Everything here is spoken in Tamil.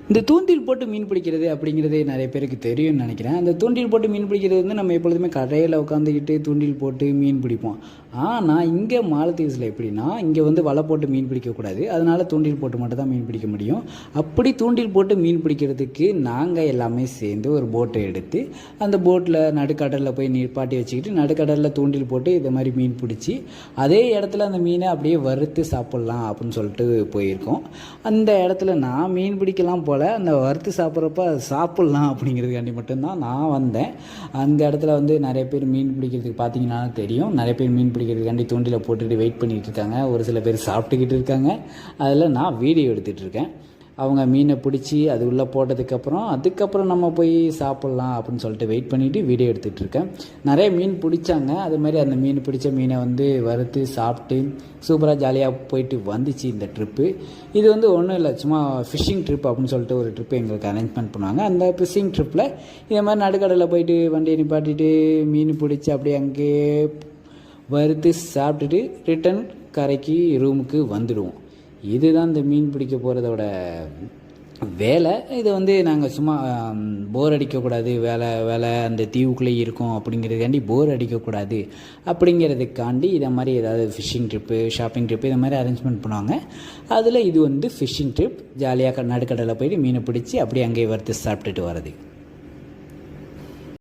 இந்த தூண்டில் போட்டு மீன் பிடிக்கிறது அப்படிங்கிறது நிறைய பேருக்கு தெரியும்னு நினைக்கிறேன். அந்த தூண்டில் போட்டு மீன் பிடிக்கிறது வந்து நம்ம எப்பொழுதுமே கரையில் உட்காந்துக்கிட்டு தூண்டில் போட்டு மீன் பிடிப்போம். ஆனால் இங்கே மாலத்தீவ்ஸில் எப்படின்னா, இங்கே வந்து வலை போட்டு மீன் பிடிக்கக்கூடாது. அதனால் தூண்டில் போட்டு மட்டும் தான் மீன் பிடிக்க முடியும். அப்படி தூண்டில் போட்டு மீன் பிடிக்கிறதுக்கு நாங்கள் எல்லாமே சேர்ந்து ஒரு போட்டை எடுத்து அந்த போட்டில் நடுக்கடலில் போய் நிப்பாட்டி வச்சுக்கிட்டு நடுக்கடலில் தூண்டில் போட்டு இதை மாதிரி மீன் பிடிச்சி அதே இடத்துல அந்த மீனை அப்படியே வறுத்து சாப்பிட்லாம் அப்படின்னு சொல்லிட்டு போயிருக்கோம். அந்த இடத்துல நான் மீன் பிடிக்கலாம் போல் அந்த வறுத்து சாப்பிட்றப்ப சாப்பிட்லாம் அப்படிங்கிறதுக்காண்டி மட்டும்தான் நான் வந்தேன். அந்த இடத்துல வந்து நிறைய பேர் மீன் பிடிக்கிறதுக்கு பார்த்தீங்கன்னா தெரியும், நிறைய பேர் மீன் பிடிக்கிறதுக்காண்டி தூண்டில் போட்டுட்டு வெயிட் பண்ணிகிட்டு இருக்காங்க. ஒரு சில பேர் சாப்பிட்டுக்கிட்டு இருக்காங்க. அதில் நான் வீடியோ எடுத்துகிட்டு இருக்கேன். அவங்க மீனை பிடிச்சி அது உள்ளே அதுக்கப்புறம் நம்ம போய் சாப்பிட்லாம் அப்படின்னு சொல்லிட்டு வெயிட் பண்ணிவிட்டு வீடியோ எடுத்துகிட்ருக்கேன். நிறைய மீன் பிடிச்சாங்க. அது மாதிரி அந்த மீன் பிடிச்ச மீனை வந்து வறுத்து சாப்பிட்டு சூப்பராக ஜாலியாக போயிட்டு வந்துச்சு இந்த ட்ரிப்பு. இது வந்து ஒன்றும் இல்லை, சும்மா ஃபிஷ்ஷிங் ட்ரிப் அப்படின்னு சொல்லிட்டு ஒரு ட்ரிப்பு எங்களுக்கு அரேஞ்ச்மெண்ட் பண்ணுவாங்க. அந்த ஃபிஷ்ஷிங் ட்ரிப்பில் இதே மாதிரி நடுக்கடலில் போயிட்டு வண்டியை நிப்பாட்டிட்டு மீன் பிடிச்சி அப்படியே அங்கேயே வறுத்து சாப்பிட்டுட்டு ரிட்டன் கரைக்கு ரூமுக்கு வந்துடுவோம். இதுதான் இந்த மீன் பிடிக்க போகிறதோட வேலை. இதை வந்து நாங்கள் சும்மா போர் அடிக்கக்கூடாது, வேலை அந்த தீவுக்குள்ளே இருக்கோம் அப்படிங்கிறதுக்காண்டி போர் அடிக்கக்கூடாது அப்படிங்கிறதுக்காண்டி இதை மாதிரி ஏதாவது ஃபிஷ்ஷிங் ட்ரிப்பு, ஷாப்பிங் ட்ரிப்பு இதை மாதிரி அரேஞ்ச்மெண்ட் பண்ணுவாங்க. அதில் இது வந்து ஃபிஷ்ஷிங் ட்ரிப். ஜாலியாக நடுக்கடலில் போயிட்டு மீனை பிடிச்சி அப்படியே அங்கேயே வறுத்து சாப்பிட்டுட்டு வரது.